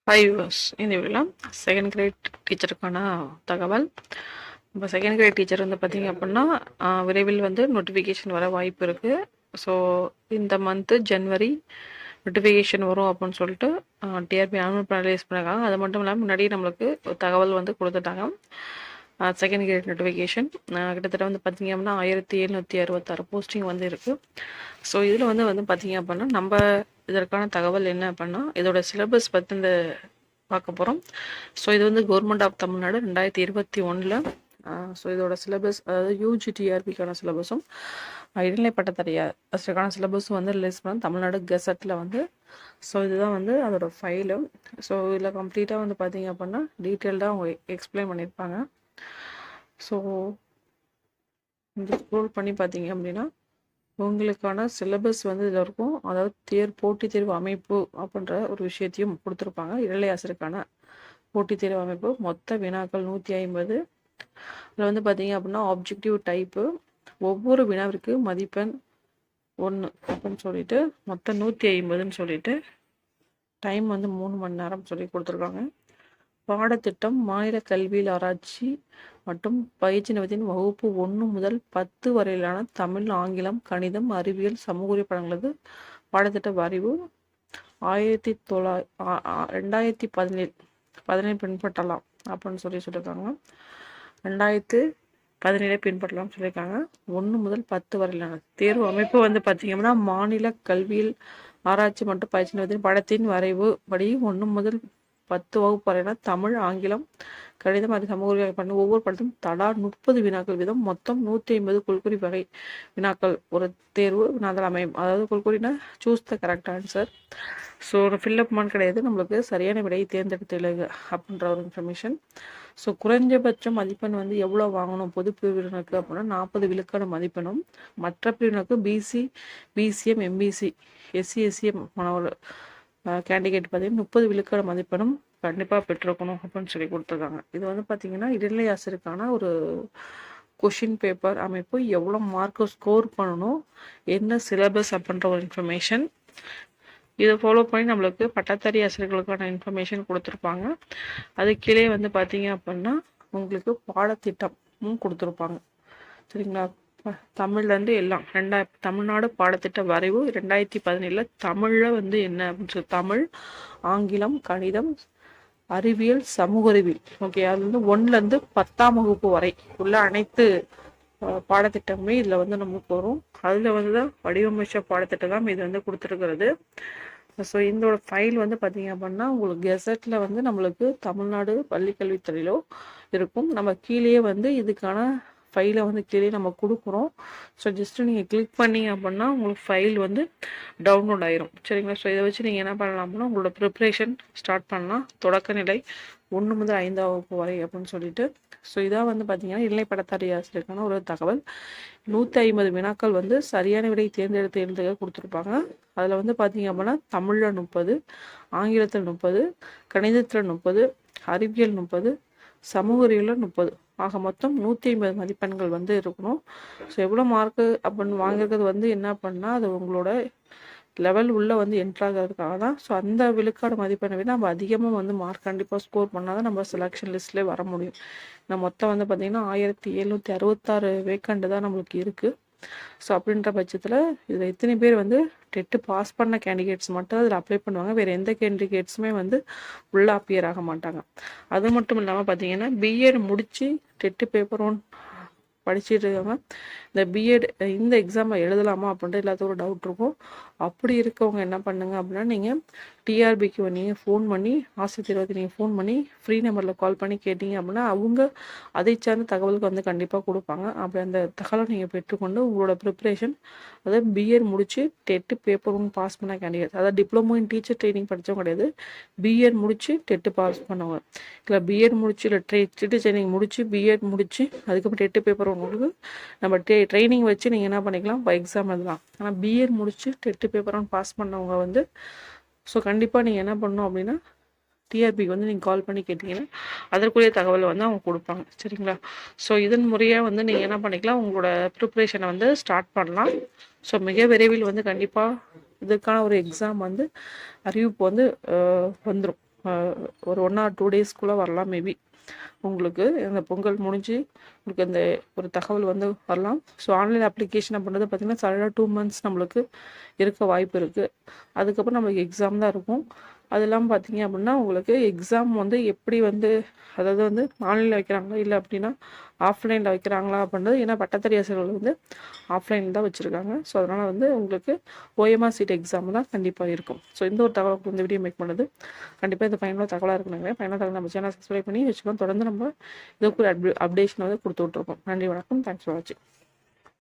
Hi viewers, இந்த வீடியோவில் second grade டீச்சருக்கான தகவல். இப்போ செகண்ட் கிரேட் டீச்சர் வந்து பார்த்திங்க அப்படின்னா விரைவில் வந்து நோட்டிஃபிகேஷன் வர வாய்ப்பு இருக்குது. ஸோ இந்த மந்த்து ஜனவரி நோட்டிஃபிகேஷன் வரும் அப்படின்னு சொல்லிட்டு டிஆர்பி ஆனுவல் ரிலீஸ் பண்ணிருக்காங்க. அது மட்டும் இல்லாமல் முன்னாடியே நம்மளுக்கு ஒரு தகவல் வந்து கொடுத்துட்டாங்க. செகண்ட் கிரேட் நோட்டிஃபிகேஷன் கிட்டத்தட்ட வந்து பார்த்திங்க அப்படின்னா 1766 போஸ்டிங் வந்து இருக்குது. ஸோ இதில் வந்து பார்த்திங்க அப்படின்னா நம்ம இதற்கான தகவல் என்ன அப்படின்னா இதோட சிலபஸ் பற்றி இந்த பார்க்க போகிறோம். ஸோ இது வந்து கவர்மெண்ட் ஆஃப் தமிழ்நாடு 2021. ஸோ இதோட சிலபஸ் அதாவது யூஜிடிஆர்பிக்கான சிலபஸும் இடைநிலை பட்டதாரிக்கான சிலபஸும் வந்து ரிலீஸ் பண்ண தமிழ்நாடு கெசட்டில் வந்து. ஸோ இதுதான் வந்து அதோட ஃபைலு. ஸோ இதில் கம்ப்ளீட்டாக வந்து பார்த்திங்க அப்படின்னா டீட்டெயில்டாக அவங்க எக்ஸ்பிளைன் பண்ணியிருப்பாங்க. ஸோ இந்த ஸ்க்ரோல் பண்ணி பார்த்தீங்க அப்படின்னா உங்களுக்கான சிலபஸ் வந்து இதில் இருக்கும். அதாவது போட்டித் தேர்வு அமைப்பு அப்படின்ற ஒரு விஷயத்தையும் கொடுத்துருப்பாங்க. இடைநிலை ஆசிரியருக்கான போட்டித் தேர்வு அமைப்பு மொத்த வினாக்கள் 150. இதில் வந்து பார்த்தீங்க அப்படின்னா ஆப்ஜெக்டிவ் டைப்பு ஒவ்வொரு வினாவிற்கு மதிப்பெண் 1 அப்படின்னு சொல்லிட்டு மொத்தம் 150ன்னு சொல்லிட்டு டைம் வந்து 3 மணி நேரம் சொல்லி கொடுத்துருக்காங்க. பாடத்திட்டம் மாநில கல்வியில் ஆராய்ச்சி மற்றும் பயிற்சி நிலையத்தின் வகுப்பு 1 முதல் 10 வரையிலான தமிழ், ஆங்கிலம், கணிதம், அறிவியல், சமூக பாடங்களது பாடத்திட்ட வரைவு 2017 பின்பற்றலாம் அப்படின்னு சொல்லியிருக்காங்க. 2017 பின்பற்றலாம் சொல்லியிருக்காங்க. 1 முதல் 10 வரையிலான தேர்வு அமைப்பு வந்து பார்த்தீங்கன்னா மாநில கல்வியில் ஆராய்ச்சி மற்றும் பயிற்சி நிலையத்தின் பாடத்தின் வரைவு படி 1 முதல் 10 வகுப்பு வரையிலான தமிழ், ஆங்கிலம், கணிதம், அது சமூக பண்ண ஒவ்வொரு படத்தும் தலா 30 வினாக்கள் வீதம் மொத்தம் 150 குல்குறி வகை வினாக்கள் ஒரு தேர்வு வினாக்கள் அமையும். அதாவது குல்குறினா choose the correct answer. So ஒரு ஃபில்லப்மான் கிடையாது, நம்மளுக்கு சரியான விடையை தேர்ந்தெடுத்து அப்படின்ற ஒரு இன்ஃபர்மேஷன். ஸோ குறைஞ்சபட்ச மதிப்பெண் வந்து எவ்வளோ வாங்கணும் பொது பிரிவினருக்கு அப்படின்னா 40 விழுக்காடு மதிப்பெண்ணும், மற்ற பிரிவினருக்கு பிசி, பிசிஎம், எம்பிசி, எஸ்சிஎம் மாணவர் கேண்டிடேட் பார்த்தீங்கன்னா 30 விழுக்காடு மதிப்பெண்ணும் கண்டிப்பாக பெற்றிருக்கணும் அப்படின்னு சொல்லி கொடுத்துருக்காங்க. இது வந்து பார்த்தீங்கன்னா இடைநிலை ஆசிரியருக்கான ஒரு கொஷின் பேப்பர் அமைப்பு, எவ்வளோ மார்க்கு ஸ்கோர் பண்ணணும், என்ன சிலபஸ் அப்படின்ற ஒரு இன்ஃபர்மேஷன். இதை ஃபாலோ பண்ணி நம்மளுக்கு பட்டதாரி ஆசிரியர்களுக்கான இன்ஃபர்மேஷன் கொடுத்துருப்பாங்க. அது கீழே வந்து பார்த்தீங்க அப்படின்னா உங்களுக்கு பாடத்திட்டமும் கொடுத்துருப்பாங்க. சரிங்களா? தமிழ்லேருந்து எல்லாம் தமிழ்நாடு பாடத்திட்ட வரைவு 2017 தமிழில் வந்து என்ன அப்படின்னு சொல்லி தமிழ், ஆங்கிலம், கணிதம், அறிவியல், சமூக அறிவியல், ஓகே, அது வந்து 1லேருந்து 10ஆம் வகுப்பு வரை உள்ள அனைத்து பாடத்திட்டமே இதில் வந்து நமக்கு வரும். அதில் வந்து தான் வடிவமைச்ச பாடத்திட்டம் தான் இது வந்து கொடுத்துருக்கிறது. ஸோ இதோட ஃபைல் வந்து பார்த்தீங்க அப்படின்னா உங்களுக்கு கெசட்டில் வந்து நம்மளுக்கு தமிழ்நாடு பள்ளிக்கல்வித்துறையிலோ இருக்கும். நம்ம கீழே வந்து இதுக்கான ஃபைலை வந்து கீழே நம்ம கொடுக்குறோம். ஸோ ஜஸ்ட்டு நீங்கள் கிளிக் பண்ணிங்க அப்படின்னா உங்களுக்கு ஃபைல் வந்து டவுன்லோட் ஆயிரும். சரிங்களா? ஸோ இதை வச்சு நீங்கள் என்ன பண்ணலாம் அப்படின்னா உங்களோட ப்ரிப்ரேஷன் ஸ்டார்ட் பண்ணலாம். தொடக்க நிலை 1 முதல் 5ஆம் வகுப்பு வரை அப்படின்னு சொல்லிட்டு. ஸோ இதான் வந்து பார்த்தீங்கன்னா இடைநிலை பட்டதாரி ஆசிரியருக்கான ஒரு தகவல். 150 வினாக்கள் வந்து சரியான விடை தேர்ந்தெடுத்து கொடுத்துருப்பாங்க. அதில் வந்து பார்த்தீங்க அப்படின்னா தமிழில் 30, ஆங்கிலத்தில் 30, கணிதத்தில் 30, அறிவியல் 30, சமூக அறிவியலில் 30, ஆக மொத்தம் 150 மதிப்பெண்கள் வந்து இருக்கணும். ஸோ எவ்வளோ மார்க்கு அப்படின்னு வாங்குறது வந்து என்ன பண்ணால் அது உங்களோட லெவல் உள்ள வந்து என்ட்ராகிறதுக்காக தான். ஸோ அந்த விழுக்காடு மதிப்பெண்ணை விட நம்ம அதிகமாக வந்து மார்க் கண்டிப்பாக ஸ்கோர் பண்ணால் தான் நம்ம செலெக்ஷன் லிஸ்ட்லேயே வர முடியும். நம்ம மொத்தம் வந்து பார்த்திங்கன்னா 1766 வேக்கண்ட் தான் நம்மளுக்கு இருக்குது. ஸோ அப்படின்ற பட்சத்தில் இதில் எத்தனை பேர் வந்து டெட்டு பாஸ் பண்ண கேண்டிடேட்ஸ் மட்டும் அதில் அப்ளை பண்ணுவாங்க. வேறு எந்த கேண்டிடேட்ஸுமே வந்து உள்ளே அப்பியர் ஆக மாட்டாங்க. அது மட்டும் இல்லாமல் பார்த்தீங்கன்னா பிஎட் முடித்து டெட்டு பேப்பர் 1 படிச்சுட்டு இருக்காங்க. இந்த பிஎட் இந்த எக்ஸாமை எழுதலாமா அப்படின்ட்டு எல்லாத்துக்கும் ஒரு டவுட் இருக்கும். அப்படி இருக்கவங்க என்ன பண்ணுங்க அப்படின்னா நீங்கள் டிஆர்பிக்கு நீங்கள் ஃபோன் பண்ணி ஆசிரியர் நீங்கள் ஃபோன் பண்ணி ஃப்ரீ நம்பரில் கால் பண்ணி கேட்டீங்க அப்படின்னா அவங்க அதை சார்ந்த தகவலுக்கு வந்து கண்டிப்பாக கொடுப்பாங்க. அப்படி அந்த தகவலை நீங்கள் பெற்றுக்கொண்டு உங்களோட ப்ரிப்ரேஷன், அதாவது பிஎட் முடித்து டெட்டு பேப்பர் 1 பாஸ் பண்ண கேண்டிடேட், அதாவது டிப்ளமோ இன் டீச்சர் ட்ரைனிங் படித்தவங்க கிடையாது, பிஎட் முடித்து டெட்டு பாஸ் பண்ணவங்க, இல்லை பிஎட் முடிச்சு இல்லை டீச்சர் ட்ரைனிங் முடித்து பிஎட் முடித்து அதுக்கப்புறம் டெட்டு பேப்பர் 1 நம்ம ட்ரைனிங் வச்சு நீங்கள் என்ன பண்ணிக்கலாம் எக்ஸாம் எழுதலாம். ஆனால் பிஎட் முடித்து டெட்டு பேப்பர் 1 பாஸ் பண்ணவங்க வந்து ஸோ கண்டிப்பாக நீங்கள் என்ன பண்ணணும் அப்படின்னா டிஆர்பிக்கு வந்து நீங்கள் கால் பண்ணி கேட்டிங்கன்னா அதற்குரிய தகவலை வந்து அவங்க கொடுப்பாங்க. சரிங்களா? ஸோ இதன் முறையாக வந்து நீங்கள் என்ன பண்ணிக்கலாம் உங்களோட ப்ரிப்ரேஷனை வந்து ஸ்டார்ட் பண்ணலாம். ஸோ மிக விரைவில் வந்து கண்டிப்பாக இதுக்கான ஒரு எக்ஸாம் வந்து அறிவிப்பு வந்து வந்துடும். ஒரு 1 or 2 டேஸ்க்குள்ளே வரலாம் மேபி. உங்களுக்கு இந்த பொங்கல் முடிஞ்சு உங்களுக்கு இந்த ஒரு தகவல் வந்து வரலாம். ஸோ ஆன்லைன் அப்ளிகேஷன் அப்படின்றது பார்த்திங்கன்னா சரியாக 2 months நம்மளுக்கு இருக்க வாய்ப்பு இருக்குது. அதுக்கப்புறம் நம்மளுக்கு எக்ஸாம் தான் இருக்கும். அது இல்லாமல் பார்த்தீங்க அப்படின்னா உங்களுக்கு எக்ஸாம் வந்து எப்படி வந்து அதாவது வந்து ஆன்லைனில் வைக்கிறாங்களா இல்லை அப்படின்னா ஆஃப்லைனில் வைக்கிறாங்களா அப்படின்றது. ஏன்னா பட்டதாரி ஆசிரியர்கள் வந்து ஆஃப்லைனில் தான் வச்சுருக்காங்க. ஸோ அதனால் வந்து உங்களுக்கு OMR சீட் எக்ஸாம் தான் கண்டிப்பாக இருக்கும். ஸோ இந்த ஒரு தகவல் இந்த வீடியோ மேக் பண்ணுது கண்டிப்பாக இது பயனுள்ள தகவலாக இருக்குங்க. பயனுள்ள தகவல் நம்ம சேனல் சப்ஸ்கிரைப் பண்ணி வச்சுக்கோம். தொடர்ந்து நம்ம இதுக்கு ஒரு அப்டேஷன் வந்து கொடுத்து விட்ருக்கோம். நன்றி, வணக்கம். தேங்க்ஸ் ஃபார் வாட்சிங்.